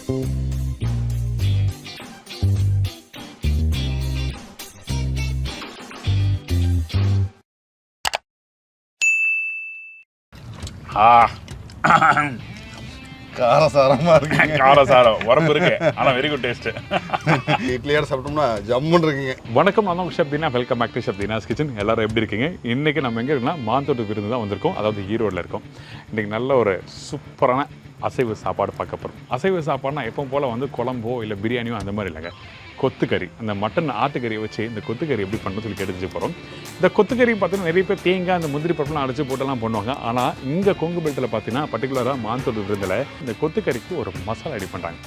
காரசாரமா இருக்கு. காரசாரம் உரம்பு இருக்கு, ஆனா வெரி குட் டேஸ்ட். இட்லியோட சாப்பிட்டோம்னா ஜம்முன்னு இருக்குங்க. வணக்கம், நான் Shabdina. Welcome back to Shabdina's kitchen. எல்லாரும் எப்படி இருக்கீங்க? இன்னைக்கு நம்ம எங்க இருக்கோம்னா மாந்தோட்டு விருந்து தான் வந்திருக்கோம். அதாவது ஈரோடுல இருக்கோம். இன்னைக்கு நல்ல ஒரு சூப்பரான அசைவ சாப்பாடு பார்க்க போகிறோம். அசைவ சாப்பாடுனா எப்பவும் போல் வந்து குழம்போ இல்லை பிரியாணியோ அந்த மாதிரி இல்லைங்க. கொத்துக்கறி, அந்த மட்டன் ஆட்டுக்கறியை வச்சு இந்த கொத்துக்கறி எப்படி பண்ணணும்னு சொல்லி கேட்டுச்சு போகிறோம். இந்த கொத்துக்கறி பார்த்தீங்கன்னா நிறைய பேர் தேங்காய் அந்த முந்திரி பருப்புலாம் அடைச்சி போட்டெல்லாம் பண்ணுவாங்க. ஆனால் இங்கே கொங்கு பெல்ட்டில் பார்த்தீங்கன்னா பர்டிகுலராக மாந்தோட்டு விருந்தில் இந்த கொத்துக்கறிக்கு ஒரு மசாலா ரெடி பண்ணுறாங்க.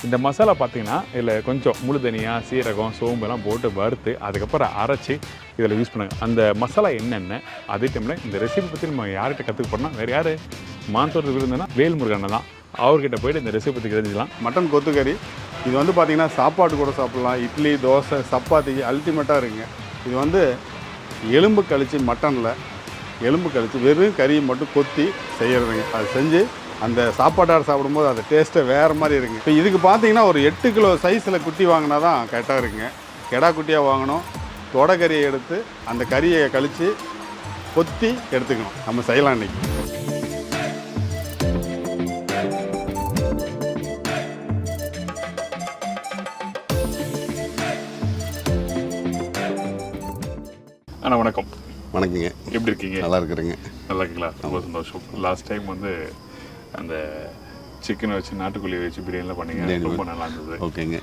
இந்த மசாலா பார்த்தீங்கன்னா இதில் கொஞ்சம் முழு தனியாக சீரகம் சோம்பெல்லாம் போட்டு வறுத்து அதுக்கப்புறம் அரைச்சி இதில் யூஸ் பண்ணுங்க. அந்த மசாலா என்னென்ன, அதே டைமில் இந்த ரெசிபி பற்றி நம்ம யார்கிட்ட கற்றுக்க போனால் வேறு யார், மாந்தோட்டு விருந்துனா வேல்முருகன் தான். அவர்கிட்ட போய்ட்டு இந்த ரெசிபி பற்றி தெரிஞ்சுக்கலாம். மட்டன் கொத்துக்கறி இது வந்து பார்த்திங்கன்னா சாப்பாடு கூட சாப்பிட்லாம். இட்லி, தோசை, சப்பாத்திக்கு அல்டிமேட்டாக இருக்குங்க. இது வந்து எலும்பு கழித்து மட்டனில் எலும்பு கழித்து வெறும் கறியை மட்டும் கொத்தி செய்கிறதுங்க. அது செஞ்சு அந்த சாப்பாட்டார் சாப்பிடும்போது அந்த டேஸ்ட்டை வேறு மாதிரி இருக்குங்க. இப்போ இதுக்கு பார்த்தீங்கன்னா ஒரு 8 கிலோ சைஸில் குட்டி வாங்கினா தான் கரெக்டாக இருக்குங்க. கெடா குட்டியாக வாங்கணும். தொடக்கறியை எடுத்து அந்த கறியை கழித்து கொத்தி எடுத்துக்கணும். நம்ம செய்யலாம் இன்றைக்கி. அண்ணா வணக்கம். வணக்கங்க. எப்படி இருக்கீங்க? நல்லா இருக்கிறேங்க. நல்லா இருக்கீங்களா? ரொம்ப சந்தோஷம். லாஸ்ட் டைம் வந்து அந்த சிக்கனை வச்சு நாட்டுக்கோழியை வச்சு பிரியாணிலாம் பண்ணீங்க, ரொம்ப நல்லா இருந்தது. ஓகேங்க.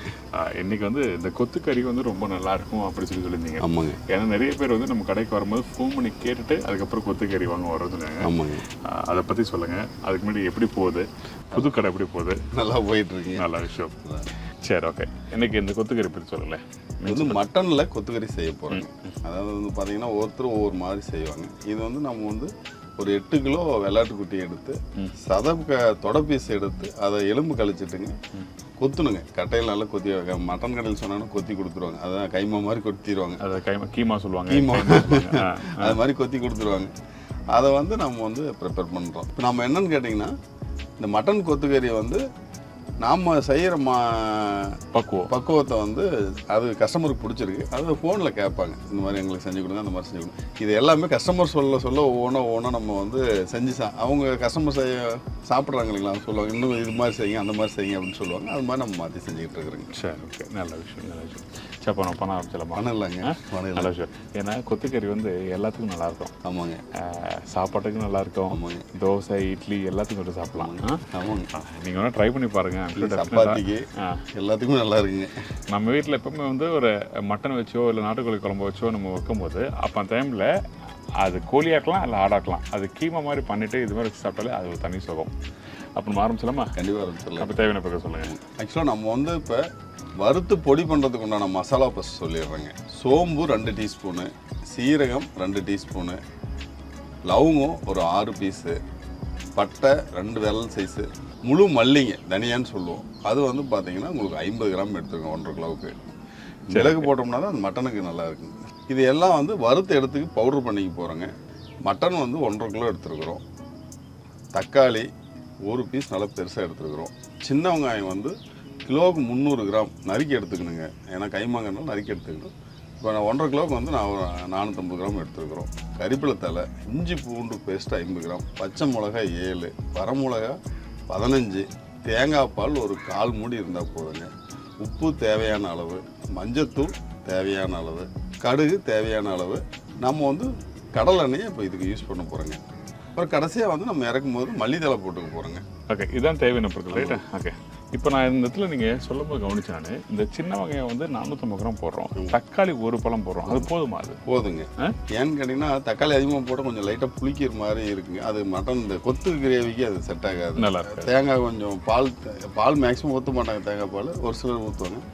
இன்னைக்கு வந்து இந்த கொத்துக்கறி வந்து ரொம்ப நல்லா இருக்கும் அப்படி சொல்லியிருந்தீங்க. ஆமாங்க. ஏன்னா நிறைய பேர் வந்து நம்ம கடைக்கு வரும்போது ஃபோன் பண்ணி கேட்டுட்டு அதுக்கப்புறம் கொத்துக்கறி வாங்க வர்றதுங்க. ஆமாங்க. அதை பற்றி சொல்லுங்கள். அதுக்கு முன்னாடி எப்படி போகுது, புது கடை எப்படி போகுது? நல்லா போயிட்டு இருக்கு. நல்ல விஷயம். சரி, ஓகே. இன்னைக்கு இந்த கொத்துக்கறி பற்றி சொல்லலை. இது வந்து மட்டனில் கொத்துக்கறி செய்ய போகிறோங்க. அதாவது வந்து பார்த்திங்கன்னா ஒவ்வொருத்தரும் ஒவ்வொரு மாதிரி செய்வாங்க. இது வந்து நம்ம வந்து ஒரு 8 கிலோ வெள்ளாட்டுக்குட்டி எடுத்து தொட பீஸ் எடுத்து அதை எலும்பு கழிச்சிட்டுங்க கொத்துணுங்க. கட்டையில் நல்லா கொத்தி மட்டன் கடையில் சொன்னாங்கன்னா கொத்தி கொடுத்துருவாங்க. அதான் கைமா மாதிரி கொத்திடுவாங்க. அதை கீமா சொல்லுவாங்க. கீமா அது மாதிரி கொத்தி கொடுத்துருவாங்க. அதை வந்து நம்ம வந்து ப்ரிப்பேர் பண்ணுறோம். இப்போ நம்ம என்னன்னு கேட்டிங்கன்னா, இந்த மட்டன் கொத்துக்கறியை வந்து நாம் செய்கிற பக்குவத்தை வந்து அது கஸ்டமருக்கு பிடிச்சிருக்கு. அது ஃபோனில் கேட்பாங்க, இந்த மாதிரி எங்களுக்கு செஞ்சு கொடுங்க, அந்த மாதிரி செஞ்சு கொடுங்க. இது எல்லாமே கஸ்டமர் சொல்ல ஒவ்வொன்றா நம்ம வந்து செஞ்சு அவங்க கஸ்டமர் சாப்பிட்றாங்க இல்லைங்களா, சொல்லுவாங்க இன்னும் இது மாதிரி செய்யுங்க, அந்த மாதிரி செய்யுங்க அப்படின்னு சொல்லுவாங்க. அது மாதிரி நம்ம மாற்றி செஞ்சுக்கிட்டு இருக்கிறோங்க. சரி, ஓகே. நல்ல விஷயம், நல்ல விஷயம். சரி, பணம் பணம் ஆரம்பிச்சிடலாம். பணம் இல்லைங்க, நல்ல விஷயம். ஏன்னா கொத்துக்கறி வந்து எல்லாத்துக்கும் நல்லாயிருக்கும். ஆமாங்க. சாப்பாட்டுக்கும் நல்லாயிருக்கும். ஆமாங்க. தோசை, இட்லி எல்லாத்துக்கும் விட்டு சாப்பிட்லாம். ஆமாங்க. நீங்கள் வேணால் ட்ரை பண்ணி பாருங்கள். சப்பாத்திக்கு எல்லாத்துக்கும் நல்லா இருக்குங்க. நம்ம வீட்டில் எப்பவுமே வந்து ஒரு மட்டன் வச்சோ இல்லை நாட்டுக்கோழி குழம்பு வச்சோ நம்ம வைக்கும்போது அப்போ அந்த டைமில் அது கோழியாக்கலாம் இல்லை ஆடாக்கலாம், அது கீமா மாதிரி பண்ணிவிட்டு இது மாதிரி வச்சு சாப்பிட்டாலே அது ஒரு தனி சுகம். அப்புறம் ஆரம்பிச்சலாமா? கண்டிப்பாக ஆரம்பிச்சிடலாம். அப்போ தேவையான பக்கம் சொல்லுங்கள். ஆக்சுவலாக நம்ம வந்து இப்போ வறுத்து பொடி பண்ணுறதுக்கு உண்டான மசாலா ஃபஸ்ட் சொல்லிடுறேங்க. சோம்பு 2 டீஸ்பூனு, சீரகம் 2 டீஸ்பூனு, லவங்கம் ஒரு 6 பீஸு, பட்டை 2 விரல் சைஸு, முழு மல்லிங்க தனியான்னு சொல்லுவோம். அது வந்து பார்த்தீங்கன்னா உங்களுக்கு 50 கிராம் எடுத்துருக்கோம் 1.5 கிலோவுக்கு. மிளகு போட்டோம்னா தான் அந்த மட்டனுக்கு நல்லா இருக்குங்க. இது எல்லாம் வந்து வறுத்து எடுத்துக்கு பவுட்ரு பண்ணிக்க போகிறோங்க. மட்டன் வந்து 1.5 கிலோ எடுத்துருக்குறோம். தக்காளி 1 பீஸ் நல்லா பெருசாக எடுத்துருக்குறோம். சின்ன வெங்காயம் வந்து கிலோவுக்கு 300 கிராம் நறுக்கி எடுத்துக்கணுங்க. ஏன்னா கைமாங்கனால நறுக்கி எடுத்துக்கணும். இப்போ நான் 1.5 கிலோவுக்கு வந்து நான் 450 கிராம் எடுத்துருக்குறோம். கறிப்பிலை தலை, இஞ்சி பூண்டு பேஸ்ட்டு 50 கிராம், பச்சை மிளகாய் 7, வரமிளகா 15, தேங்காய் பால் ஒரு 1/4 மூடி இருந்தால் போதுங்க. உப்பு தேவையான அளவு, மஞ்சத்தூள் தேவையான அளவு, கடுகு தேவையான அளவு. நம்ம வந்து கடலெண்ணெயை இப்போ இதுக்கு யூஸ் பண்ண போகிறோங்க. அப்புறம் கடைசியாக வந்து நம்ம இறக்கும் போது மல்லித்தலை போட்டுக்க போகிறோங்க. ஓகே, இதுதான் தேவையான பொருட்கள், ரைட்டா? ஓகே. இப்போ நான் இந்த இடத்துல நீங்கள் சொல்லும் போது கவனிச்சேன் நான், இந்த சின்ன வெங்காயம் வந்து 450 கிராம் போடுறோம், தக்காளி 1 பழம் போடுறோம். அது போதுமா? அது போதுங்க. ஏன்னு கேட்டிங்கன்னா தக்காளி அதிகமாக போட்டால் கொஞ்சம் லைட்டாக புளிக்கிற மாதிரி இருக்குங்க. அது மட்டன் இந்த கொத்து கிரேவிக்கு அது செட் ஆகாது. நல்லா இருக்கு. தேங்காய் கொஞ்சம் பால் மேக்ஸிமம் ஊற்ற மாட்டாங்க. தேங்காய் பால் ஒரு சிலர் ஊற்றுவாங்க.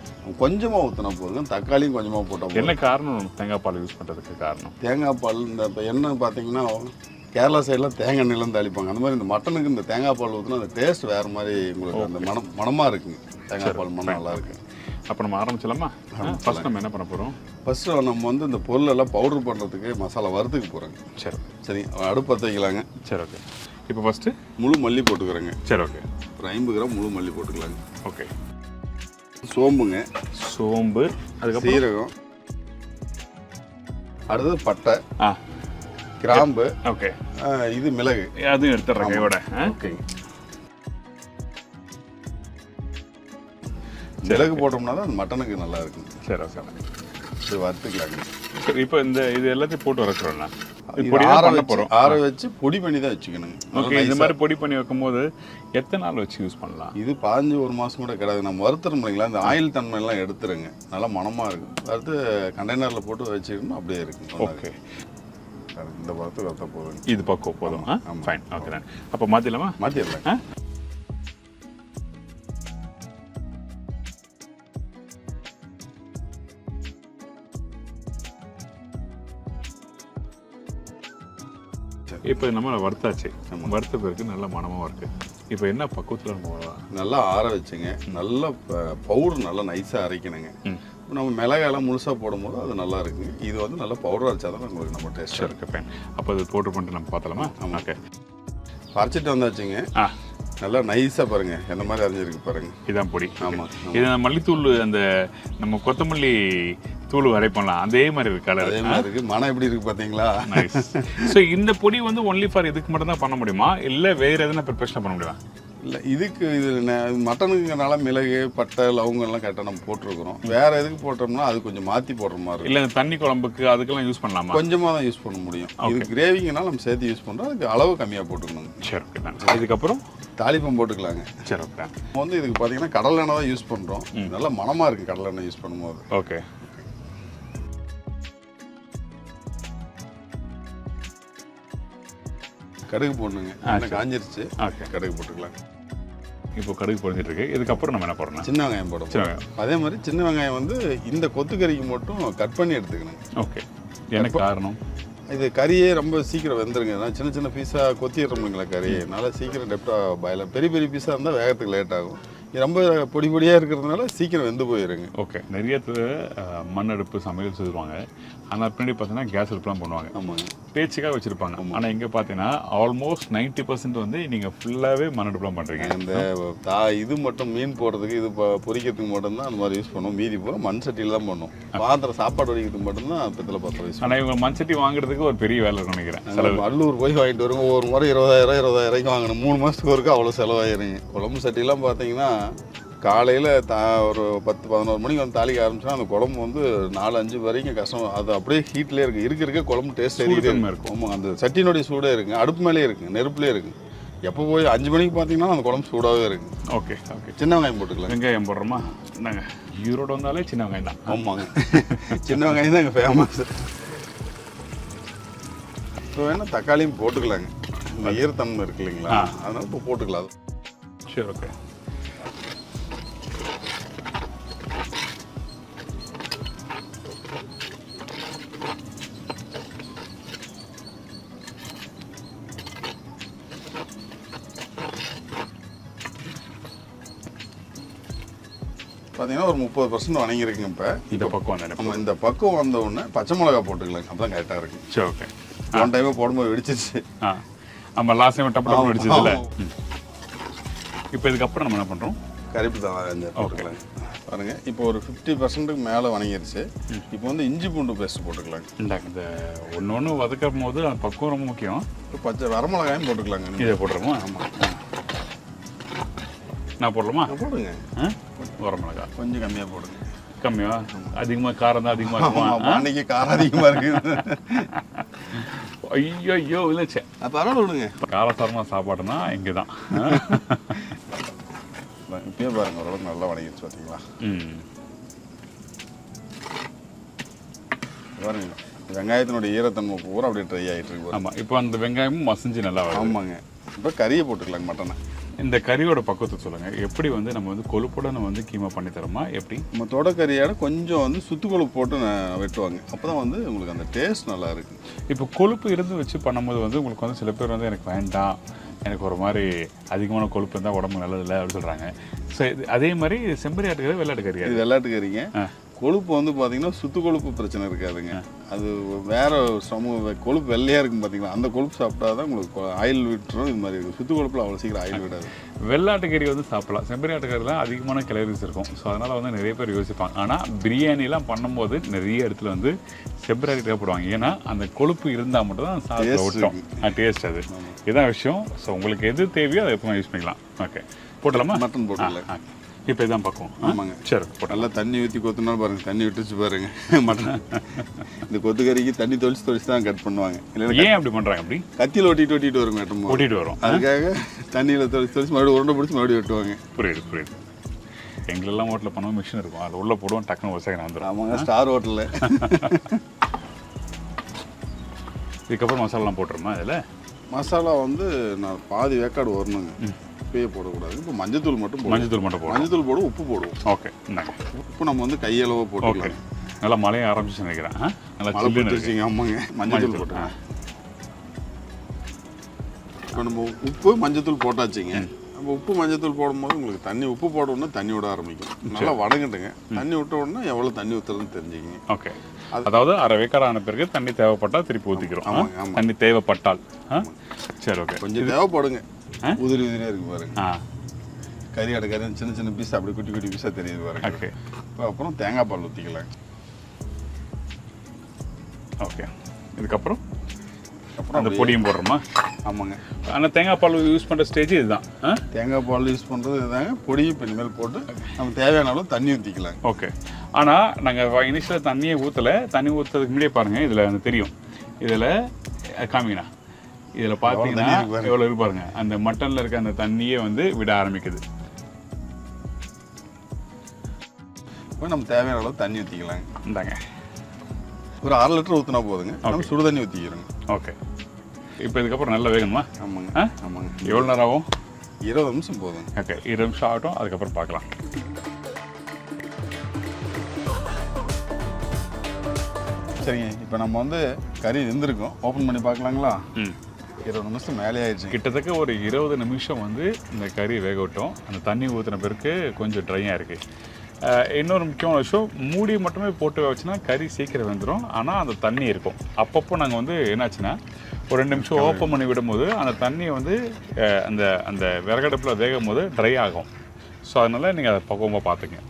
கொஞ்சமாக ஊற்றினா போதுங்க. தக்காளியும் கொஞ்சமாக போட்டால். என்ன காரணம் தேங்காய் பால் யூஸ் பண்ணுறதுக்கு காரணம்? தேங்காய் பால் இந்த இப்போ என்ன பார்த்தீங்கன்னா கேரளா சைடில் தேங்காய் எண்ணெயிலும் தாளிப்பாங்க. அந்த மாதிரி இந்த மட்டனுக்கு இந்த தேங்காய் பால் ஊற்றினா அந்த டேஸ்ட் வேறு மாதிரி உங்களுக்கு அந்த மனமாக இருக்குங்க. தேங்காய் பால் மனம் நல்லா இருக்குது. அப்போ நம்ம ஆரம்பிச்சலாமா? ஃபர்ஸ்ட் நம்ம என்ன பண்ண போகிறோம்? ஃபஸ்ட்டு நம்ம வந்து இந்த பொருளெல்லாம் பவுட்ரு பண்ணுறதுக்கு மசாலா வறுத்துக்கு போகிறோங்க. சரி, அடுப்பு பற்ற வைக்கலாங்க. சரி, ஓகே. இப்போ ஃபஸ்ட்டு முழு மல்லி போட்டுக்கிறேங்க. சரி, ஓகே. ஒரு 50 கிராம் முழு மல்லி போட்டுக்கலாங்க. ஓகே. சோம்புங்க, சோம்பு, அதுக்கப்புறம் சீரகம், அடுத்தது பட்டை, ஆ கிராம்பு, ஓகே, இது மிளகு, அதுவும் எடுத்துடுறேன் கையோட. ஓகேங்க. மிளகு போட்டோம்னா தான் அந்த மட்டனுக்கு நல்லா இருக்கும். சரி சரி. இது வறுத்துக்கலாங்க. சரி, இப்போ இது எல்லாத்தையும் போட்டு வறுக்கிறோம்னா ஆற வச்சு பொடி பண்ணி தான் வச்சுக்கணுங்க. ஓகே. இந்த மாதிரி பொடி பண்ணி வைக்கும்போது எத்தனை நாள் வச்சு யூஸ் பண்ணலாம்? இது 1 மாதம் கூட கிடையாது. நம்ம வறுத்துறோம் இல்லைங்களா, இந்த ஆயில் தன்மை எல்லாம் எடுத்துருங்க. நல்லா மணமாக இருக்கும். வறுத்து கண்டெய்னரில் போட்டு வச்சுக்கணும், அப்படியே இருக்கும். ஓகே. இந்த பழத்தை வறுத்த போதும். இது பக்கம் போதும். ஃபைன். ஓகே தான். அப்போ மாற்றிடலாமா? மாற்றிடலாம். இப்போ நம்ம வறுத்தாச்சு. வறுத்த பிறகு நல்ல மனமாக இருக்குது. இப்போ என்ன பக்குவத்தில் நம்ம நல்லா ஆற வச்சுங்க. நல்லா பவுடர் நல்லா நைஸாக அரைக்கணுங்க. நம்ம மிளகாயெல்லாம் முழுசாக போடும்போது அது நல்லா இருக்குங்க. இது வந்து நல்லா பவுடர் அரைச்சா தான் உங்களுக்கு நம்ம டேஸ்ட்டாக இருக்குது. ஃபைன். அப்போ அது பவுடர் பண்ணிட்டு நம்ம பார்த்தலாமா? ஓகே. அரைச்சிட்டு வந்தாச்சுங்க. நல்லா நைஸாக பாருங்கள் எந்த மாதிரி அரைஞ்சிருக்கு பாருங்கள். இதான் பொடி. ஆமாம். இது மல்லித்தூள், அந்த நம்ம கொத்தமல்லி தூள் வரைப்பலாம், அதே மாதிரி இருக்கு. கலர் அதே மாதிரி இருக்குது. மனம் எப்படி இருக்குது பார்த்தீங்களா? நைஸ். ஸோ இந்த பொடி வந்து ஒன்லி ஃபார் இதுக்கு மட்டும் தான் பண்ண முடியுமா, இல்லை வேறு எதுனா ப்ரிப்பரேஷன் பண்ண முடியுமா? இல்லை, இதுக்கு இது மட்டனுக்குனால மிளகு, பட்டை, லவங்கெல்லாம் கரெக்டாக நம்ம போட்டிருக்கிறோம். வேறு எதுக்கு போட்டோம்னா அது கொஞ்சம் மாற்றி போடுற மாதிரி இல்லை தண்ணி குழம்புக்கு அதுக்கெல்லாம் யூஸ் பண்ணலாமா? கொஞ்சமாக தான் யூஸ் பண்ண முடியும். இது கிரேவிங்கனால நம்ம சேர்த்து யூஸ் பண்ணுறோம். அதுக்கு அளவு கம்மியாக போட்டுக்கணுங்க. சரி, ஓகே. இதுக்கப்புறம் தாளிப்பம் போட்டுக்கலாங்க. சரி, ஓகே. நம்ம வந்து இதுக்கு பார்த்தீங்கன்னா கடலை எண்ணெய் தான் யூஸ் பண்ணுறோம். நல்லா மணமாக இருக்குது கடலை எண்ணெய் யூஸ் பண்ணும்போது. ஓகே. கடுகு போடணுங்க. காஞ்சிருச்சு. ஓகே. கடுகு போட்டுக்கலாம். இப்போ கடுகு பொரிஞ்சிட்டு இருக்கு. இதுக்கப்புறம் நம்ம என்ன போடணும்? சின்ன வெங்காயம் போடணும். அதே மாதிரி சின்ன வெங்காயம் வந்து இந்த கொத்துக்கறிக்கு மட்டும் கட் பண்ணி எடுத்துக்கணும். ஓகே. எனக்கு காரணம் இது கறியே ரொம்ப சீக்கிரம் வெந்துருங்க. சின்ன சின்ன பீஸாக கொத்திடுறோம்ங்களா கறி, நல்லா சீக்கிரம் டெப்டாக பாயில். பெரிய பெரிய பீஸாக இருந்தால் வேகத்துக்கு லேட் ஆகும். இது ரொம்ப பொடி பொடியாக இருக்கிறதுனால சீக்கிரம் வெந்து போயிருங்க. ஓகே. நிறைய மண் அடுப்பு சமையல் செய்வாங்க. ஆனால் பின்னாடி பார்த்தீங்கன்னா கேஸ் அடுப்புலாம் பண்ணுவாங்க. ஆமாங்க. பேச்சுக்காக வச்சுருப்பாங்க. ஆனால் இங்கே பார்த்தீங்கன்னா ஆல்மோஸ்ட் 90% வந்து நீங்கள் ஃபுல்லாகவே மண் அடுப்புலாம் பண்ணுறீங்க. இந்த இது மட்டும் மீன் போடுறதுக்கு, இது பொரிக்கிறதுக்கு மட்டும்தான் அந்த மாதிரி யூஸ் பண்ணுவோம். மீதி பூரா மண் சட்டியில் தான் பண்ணுவோம். பாத்திரம் சாப்பாடு வடிக்கிறதுக்கு மட்டும்தான் பித்தளை பாத்திரம் யூஸ். ஆனால் இவங்க மண் சட்டி வாங்குறதுக்கு ஒரு பெரிய வேலை இருக்குன்னு நினைக்கிறேன். அல்லூர் போய் வாங்கிட்டு வருங்க. ஒரு முறை 20,000 வாங்கணும். 3 மாதத்துக்கு ஒருக்கா அவ்வளோ செலவாயிருங்க. குழம்பு சட்டிலாம் பார்த்தீங்கன்னா காலையில் ஒரு 10-11 மணிக்கு வந்து தாளிக்க ஆரம்பிச்சா அந்த குழம்பு வந்து 4-5 வரைக்கும் கஷ்டம். அது அப்படியே ஹீட்லேயே இருக்குது. இருக்க குழம்பு டேஸ்ட் எரியுது இருக்கும். ஆமாம், அந்த சட்டினுடைய சூடே இருக்குங்க. அடுப்பு மேலே இருக்குங்க, நெருப்புலேயே இருக்குங்க. எப்போ போய் 5 மணிக்கு பார்த்தீங்கன்னா அந்த குழம்பு சூடாகவே இருக்குது. ஓகே. ஓகே. சின்ன வெங்காயம் போட்டுக்கலாம். வெங்காயம் போடுறோமா? நாங்கள் ஈரோடு வந்தாலே சின்ன வெங்காயம் தான். ஆமாங்க. சின்ன வெங்காயம் தான் எங்கள் ஃபேமஸ். இப்போ வேணால் தக்காளியும் போட்டுக்கலாங்க. இந்த ஈரத்தன்மை இருக்கு இல்லைங்களா, அதனால இப்போ போட்டுக்கலாம். சரி, ஓகே. பார்த்தீங்கன்னா ஒரு 30% வணங்கியிருக்குங்க. இப்போ இந்த பக்கம் நம்ம இந்த பக்கம் வந்த உடனே பச்சை மிளகா போட்டுக்கலாங்க. அப்போ தான் கரெக்டாக இருக்கும். சரி, ஓகே. ஒன் டைமே போடும்போது வெடிச்சிருச்சு. ஆமாம், லாஸ்ட் டைம் டப்பு டப்பு வெடிச்சதில்ல. இப்போ இதுக்கப்புறம் நம்ம என்ன பண்ணுறோம்? கறிப்பு தான் போட்டுக்கலாங்க. பாருங்க, இப்போ ஒரு 50%க்கு மேலே வணங்கிருச்சு. இப்போ வந்து இஞ்சி பூண்டு பேஸ்ட் போட்டுக்கலாங்க. இந்த ஒன்று வதக்கும் போது அந்த பக்குவம் ரொம்ப முக்கியம். பச்சை வரமிளகாயும் போட்டுக்கலாங்க. இதை போட்டுருமோ? ஆமாம். நான் போடலாமா? போடுங்க. வரமிளகா கொஞ்சம் கம்மியாக போடுங்க. கம்மியா? அதிகமாக காரம் தான் அதிகமாக இருக்குமா? அன்னைக்கு காரம் அதிகமாக இருக்கு. ஐயோ இல்லைச்சே, பரவாயில்ல விடுங்க. காரசாரமாக சாப்பாடுனா இங்கே தான். இப்பயே பாருங்க, ஓரளவுக்கு நல்லா வணங்கிடுச்சு. பார்த்தீங்களா? பாருங்க, வெங்காயத்தினுடைய ஈரத்தன்மை பூரா அப்படியே ட்ரை ஆகிட்டு இருக்கு. ஆமாம், இப்போ அந்த வெங்காயமும் மசிஞ்சு நல்லா வரும். ஆமாங்க. இப்போ கறியை போட்டுக்கலாங்க. மட்டனை இந்த கறியோட பக்குவத்தை சொல்லுங்கள். எப்படி வந்து நம்ம வந்து கொழுப்போட நம்ம வந்து கீமா பண்ணி தரோமா? எப்படி நம்ம தொடக்கறியோட கொஞ்சம் வந்து சுத்து கொழுப்பு போட்டு வெட்டுவாங்க. அப்போ தான் வந்து உங்களுக்கு அந்த டேஸ்ட் நல்லா இருக்குது. இப்போ கொழுப்பு இருந்து வச்சு பண்ணும்போது வந்து உங்களுக்கு வந்து சில பேர் வந்து எனக்கு வேண்டாம், எனக்கு ஒரு மாதிரி அதிகமான கொழுப்பு இருந்தால் உடம்பு நல்லதில்லை அப்படின்னு சொல்கிறாங்க. ஸோ அதே மாதிரி செம்பரி ஆட்டுக்கறி, வெள்ளாட்டுக்கறியா? இது வெள்ளாட்டுக்கறிங்க. கொழுப்பு வந்து பார்த்தீங்கன்னா சுத்து கொழுப்பு பிரச்சனை இருக்காதுங்க. அது வேற சமூக கொழுப்பு வெள்ளையாக இருக்கும் பார்த்தீங்களா, அந்த கொழுப்பு சாப்பிட்டா தான் உங்களுக்கு ஆயில் விட்டுரும். இது மாதிரி இருக்கும். சுத்து கொழுப்பில் அவ்வளோ சீக்கிரம் ஆயில் விடாது. வெள்ளாட்டுக்கறி வந்து சாப்பிடலாம், செம்பரி ஆட்டுக்கறியில் அதிகமான கேலரிஸ் இருக்கும். ஸோ அதனால் வந்து நிறைய பேர் யோசிப்பாங்க. ஆனால் பிரியாணிலாம் பண்ணும்போது நிறைய இடத்துல வந்து செம்பரி ஆட்டு தேவைப்படுவாங்க. ஏன்னா அந்த கொழுப்பு இருந்தால் மட்டும் தான் சாப்பிட விட்டோம் டேஸ்ட். அது இதுதான் விஷயம். ஸோ உங்களுக்கு எது தேவையோ அதை எப்போ யூஸ் பண்ணிக்கலாம். ஓகே, போட்டலாமா? மட்டன் போட்டுடலாம். இப்போ இதான் பார்க்கும். ஆமாங்க. சரி, நல்லா தண்ணி ஊற்றி கொத்துனாலும் பாருங்க, தண்ணி விட்டுச்சு பாருங்க. மட்டன் இந்த கொத்துக்கறிக்கு தண்ணி தொளிச்சு தான் கட் பண்ணுவாங்க. இல்லை ஏன் அப்படி பண்ணுறாங்க? அப்படி கத்தியில் ஒட்டிட்டு வரும் மேட்டம், ஓட்டிட்டு வரும். அதுக்காக தண்ணியில் தொளிச்சு மறுபடியும் உருண்டை பிடிச்சி மறுபடியும் வெட்டுவாங்க. புரியுது. எங்களெல்லாம் ஹோட்டலில் பண்ணுவோம், மிஷின் இருக்கும், அது உள்ளே போடுவோம், டக்குன்னு ஒரு செகண்ட் வந்துடும். ஆமாங்க, ஸ்டார் ஹோட்டலில். இதுக்கப்புறம் மசாலாலாம் போட்டுருமா? இதில் மசாலா வந்து நான் பாதி வேக்காடு வரணுங்க, இப்பயே போடக்கூடாது. இப்போ மஞ்சத்தூள் மட்டும் போடுவோம். மஞ்சத்தூள் போடுவோம், உப்பு போடுவோம். ஓகே, இந்தாங்க. உப்பு நம்ம வந்து கையளவாக போட்டுக்கலாம். நல்லா மழையை ஆரம்பிச்சு நினைக்கிறேன். நல்லா மழை போட்டுருச்சிங்க. ஆமாங்க, மஞ்சத்தூள் போட்டுருங்க. இப்போ நம்ம உப்பு மஞ்சத்தூள் போட்டாச்சுங்க. நம்ம உப்பு மஞ்சத்தூள் போடும்போது உங்களுக்கு தண்ணி உப்பு போடணும்னா தண்ணி விட ஆரம்பிக்கும். நல்லா வடங்கட்டுங்க. தண்ணி விட்ட உடனே எவ்வளோ தண்ணி ஊற்றுறதுன்னு தெரிஞ்சுக்கிங்க. ஓகே, அதாவது அரை வேக்காடு ஆன பிறகு தண்ணி தேவைப்பட்டால் திருப்பி ஊற்றிக்கிறோம். தண்ணி தேவைப்பட்டால். சரி, ஓகே. கொஞ்சம் தேவைப்படுங்க. உதிரி உதிரியாக இருக்கு பாருங்க. கறி அடக்காரி சின்ன சின்ன பீஸ் அப்படி குட்டி குட்டி பீஸாக தெரியுது பாருங்க. ஓகே, இப்போ அப்புறம் தேங்காய் பால் ஊற்றிக்கலாம். ஓகே, இதுக்கப்புறம் அந்த பொடியும் போடுறோமா? ஆமாங்க. ஆனால் தேங்காய் பால் யூஸ் பண்ணுற ஸ்டேஜ் இதுதான். தேங்காய் பால் யூஸ் பண்ணுறது இதுதாங்க. பொடியும் இப்போ இனிமேல் போட்டு நம்ம தேவையான அளவு தண்ணி ஊற்றிக்கலாம். ஓகே, ஆனால் நாங்கள் இனிஷியலாக தண்ணியை ஊற்றலை. தண்ணி ஊற்றுறதுக்கு முன்னாடியே பாருங்கள், இதில் எனக்கு தெரியும். இதில் காமிங்கண்ணா, இதில் பார்த்தீங்கன்னா எவ்வளோ இருக்கு பாருங்க. அந்த மட்டனில் இருக்க அந்த தண்ணியே வந்து விட ஆரம்பிக்குது. இப்போ நம்ம தேவையான அளவு தண்ணி ஊற்றிக்கலாங்க. இந்தாங்க, ஒரு 1/2 லிட்டர் ஊற்றினா போதுங்க. நம்ம சுடு தண்ணி ஊற்றிக்கிறோங்க. ஓகே, இப்போ இதுக்கப்புறம் நல்லா வேகணுமா? ஆமாங்க. ஆமாங்க. எவ்வளோ நேரம் ஆகும்? 20 நிமிஷம் போதுங்க. ஓகே, 20 நிமிஷம் ஆகட்டும், அதுக்கப்புறம் பார்க்கலாம். சரிங்க, இப்போ நம்ம வந்து கறி வெந்திருக்கோம். ஓப்பன் பண்ணி பார்க்கலாங்களா? 20 நிமிஷம் மேலே ஆயிடுச்சு. கிட்டத்தட்ட ஒரு 20 நிமிஷம் வந்து இந்த கறி வேக விட்டோம். அந்த தண்ணி ஊற்றின பிறகு கொஞ்சம் ட்ரையாக இருக்குது. இன்னொரு முக்கியமான விஷயம், மூடி மட்டுமே போட்டு வச்சுன்னா கறி சீக்கிரம் வெந்துடும். ஆனால் அந்த தண்ணி இருக்கும். அப்பப்போ நாங்கள் வந்து என்னாச்சுன்னா ஒரு 2 நிமிஷம் ஓப்பன் பண்ணி விடும்போது அந்த தண்ணியை வந்து அந்த அந்த விறகடுப்பில் வேகும் போது ட்ரை ஆகும். ஸோ அதனால் நீங்கள் அதை பக்குவமாக பார்த்துங்க.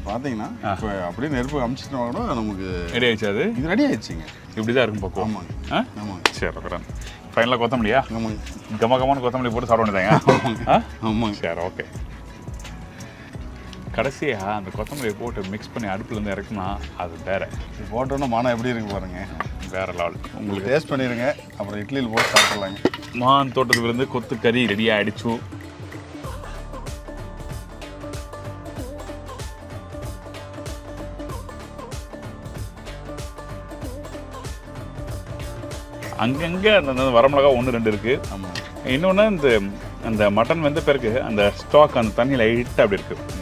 பார்த்தீங்கன்னா இப்போ அப்படியே நெருப்பு அமிச்சிட்டோம் கூட நமக்கு ரெடி ஆயிடுச்சு. அது இது ரெடி ஆயிடுச்சுங்க. இப்படி தான் இருக்கும் பக்குவம். ஆமாங்க. ஆமாங்க. சரி, அப்புறம் ஃபைனலாக கொத்தமல்லியா? ஆமாங்க. கமகமான கொத்தமல்லி போட்டு சாப்பிட வேண்டியதாங்க. ஆமாங்க. சரி, ஓகே. கடைசியாக அந்த கொத்தமல்லியை போட்டு மிக்ஸ் பண்ணி அடுப்புலேருந்து இறக்குனா அது வேறு. இது போட்டோன்னா மானம் எப்படி இருக்கு பாருங்க, வேறு லெவல். உங்களுக்கு டேஸ்ட் பண்ணிடுங்க, அப்புறம் இட்லியில் போட்டு சாப்பிட்லாங்க. மான் தோட்டத்துலேருந்து கொத்து கறி ரெடி ஆகிடுச்சு. அங்கங்கே அந்த வரமிளகா 1-2 இருக்குது. ஆமாம். இன்னொன்று அந்த மட்டன் வெந்த பிறகு அந்த ஸ்டாக் அந்த தண்ணி லைட்டாக அப்படி இருக்குது.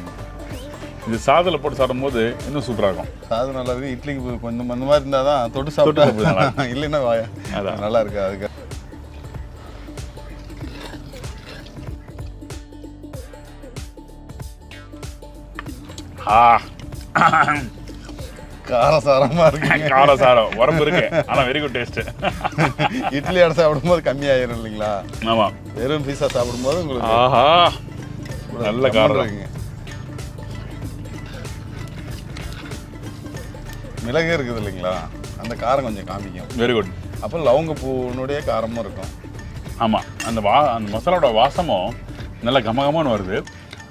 இது சாதத்தில் போட்டு சாப்பிடும்போது இன்னும் சூப்பராக இருக்கும். சாதம் நல்லா இருக்குது. இட்லிக்கு கொஞ்சம் அந்த மாதிரி இருந்தால் தான் தொட்டு சாப்பிட்டா, இல்லைன்னா அதான் நல்லா இருக்கு. அதுக்கு காரசாரமாக இருக்கு. காரசாரம் உரம்பு இருக்கு, ஆனால் வெரி குட் டேஸ்ட்டு. இட்லி அடை சாப்பிடும்போது கம்மியாயிரும் இல்லைங்களா? ஆமாம். வெறும் பீஸா சாப்பிடும்போது உங்களுக்கு ஆஹா நல்ல காரம் இருக்குங்க. மிளகு இருக்குது இல்லைங்களா, அந்த காரம் கொஞ்சம் காமிக்கும். Very good. அப்போ லவங்க பூனுடைய காரமும் இருக்கும். ஆமாம், அந்த மசாலாவோட வாசமும் நல்லா கமகமானு வருது.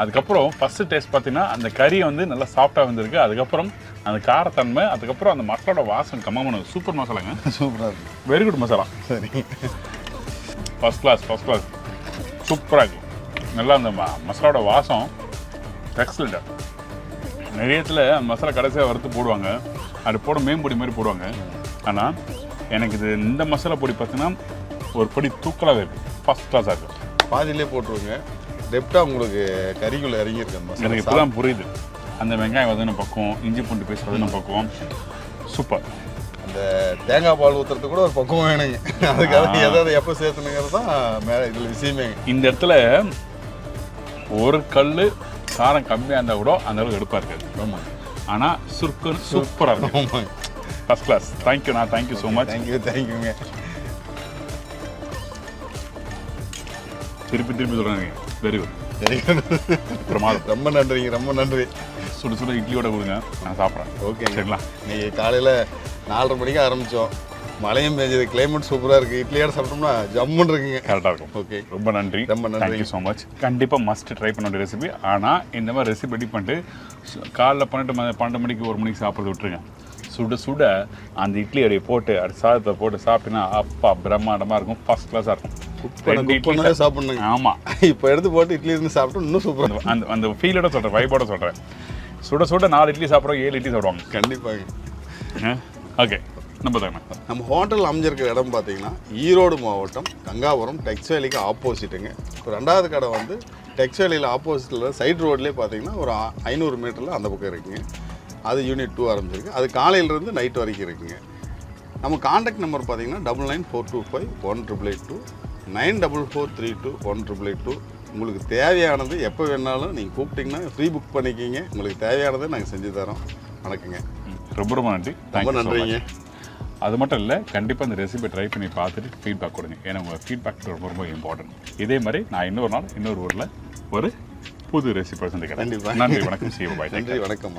அதுக்கப்புறம் ஃபஸ்ட்டு டேஸ்ட் பார்த்தீங்கன்னா அந்த கறி வந்து நல்லா சாஃப்டாக வந்திருக்கு. அதுக்கப்புறம் அந்த காரத்தன்மை, அதுக்கப்புறம் அந்த மசாலோட வாசம் கமகமான சூப்பர் மசாலாங்க. சூப்பராக இருக்குது. Very good masala. சரி, ஃபஸ்ட் கிளாஸ் சூப்பராக இருக்குது. நல்லா அந்த மசாலோட வாசம் எக்ஸலண்ட்டாக. நிறையத்தில் மசாலா கடைசியாக வறுத்து போடுவாங்க, அது போட மேம்பொடி மாதிரி போடுவாங்க. ஆனால் எனக்கு இந்த மசாலா பொடி பார்த்தீங்கன்னா ஒரு பொடி தூக்கலாகவே இருக்குது, ஃபஸ்ட் கிளாஸாக இருக்குது. பாதியிலே போட்டுருங்க, டெப்டாக உங்களுக்கு கறிக்குள்ளே இறங்கியிருக்கு. எனக்கு இப்போ தான் புரியுது. அந்த வெங்காயம் வதன பக்கம், இஞ்சி பூண்டு பேஸ்ட் வதன பக்கம் சூப்பர். அந்த தேங்காய் பால் ஊற்றுறதுக்கு கூட ஒரு பக்குவம் வேணுங்க. அதுக்காக எதாவது எப்போ சேர்த்துனுங்கிறது தான் மேலே இதில் விஷயமே. இந்த இடத்துல ஒரு கல் காரம் கம்மியாக இருந்தால் கூட அந்த அளவுக்கு எடுப்பாக இருக்காது. ஆமாம். ஆனால் சுருக்குன்னு சூப்பராக இருக்கும். ஆமாங்க. First class. தேங்க்யூண்ணா, தேங்க்யூ ஸோ மச். தேங்க்யூங்க. திருப்பி சொல்கிறாங்க. Very good. Very good. பிரமாதம். ரொம்ப நன்றி. சுட சுட இட்லியோட கொடுங்க, நான் சாப்பிட்றேன். ஓகே சரிங்களா? இன்னைக்கு காலையில் 4:30 மணிக்கு ஆரம்பித்தோம். மழையும் பெஞ்சது, கிளைமேட் சூப்பராக இருக்குது. இட்லியோட சாப்பிட்டோம்னா ஜம்முன்னு இருக்குங்க. கரெக்டாக இருக்கும். ஓகே, ரொம்ப நன்றி. Thank you so much. கண்டிப்பாக மஸ்ட் ட்ரை பண்ண வேண்டிய ரெசிபி. ஆனால் இந்த மாதிரி ரெசிபி ரெடி பண்ணிட்டு காலைல 12 மணிக்கு 1 மணிக்கு சாப்பிட்றது விட்டுருங்க. சுட அந்த இட்லி அடியை போட்டு சாதத்தை போட்டு சாப்பிட்டீங்கன்னா அப்பா பிரம்மாண்டமாக இருக்கும். ஃபர்ஸ்ட் கிளாஸாக இருக்கும். சாப்பிடணுங்க. ஆமாம், இப்போ எடுத்து போட்டு இட்லி இருந்து சாப்பிட்டு இன்னும் சூப்பராக அந்த ஃபீலோட சொல்கிறேன், வைபோட சொல்கிறேன். சுட 4 இட்லி சாப்பிட்றோம், 7 இட்லி சாப்பிடுவாங்க. கண்டிப்பாங்க. ஓகே, நம்ம ஹோட்டல் அமைஞ்சிருக்கிற இடம் பார்த்தீங்கன்னா ஈரோடு மாவட்டம் கங்காபுரம் டெக்ஸ் வேலிக்கு ஆப்போசிட்டுங்க. இப்போ 2வது கடை வந்து டெக்ஸ் வேலியில் ஆப்போசிட்டில் சைட் ரோட்லேயே பார்த்தீங்கன்னா ஒரு 500 மீட்டரில் அந்த பக்கம் இருக்குங்க. அது யூனிட் 2 ஆரம்பிச்சிருக்கு. அது காலையிலேருந்து நைட் வரைக்கும் இருக்குங்க. நம்ம காண்டாக்ட் நம்பர் பார்த்தீங்கன்னா 9942518882 944321822. உங்களுக்கு தேவையானது எப்போ வேணாலும் நீங்கள் கூப்பிட்டிங்கன்னா ஃப்ரீ புக் பண்ணிக்கிங்க. உங்களுக்கு தேவையானதை நாங்கள் செஞ்சு தரோம். வணக்கங்க. ரொம்ப நன்றி. ரொம்ப நன்றிங்க. அது மட்டும் இல்லை, கண்டிப்பாக இந்த ரெசிபி ட்ரை பண்ணி பார்த்துட்டு ஃபீட்பேக் கொடுங்க. ஏன்னா உங்கள் ஃபீட்பேக் ரொம்ப இம்பார்ட்டன்ட். இதே மாதிரி நான் இன்னொரு நாள் இன்னொரு ஊரில் ஒரு புது ரெசிபி சந்திக்கிறேன். கண்டிப்பாக. நன்றி, வணக்கம். See you. Bye. நன்றி, வணக்கம்.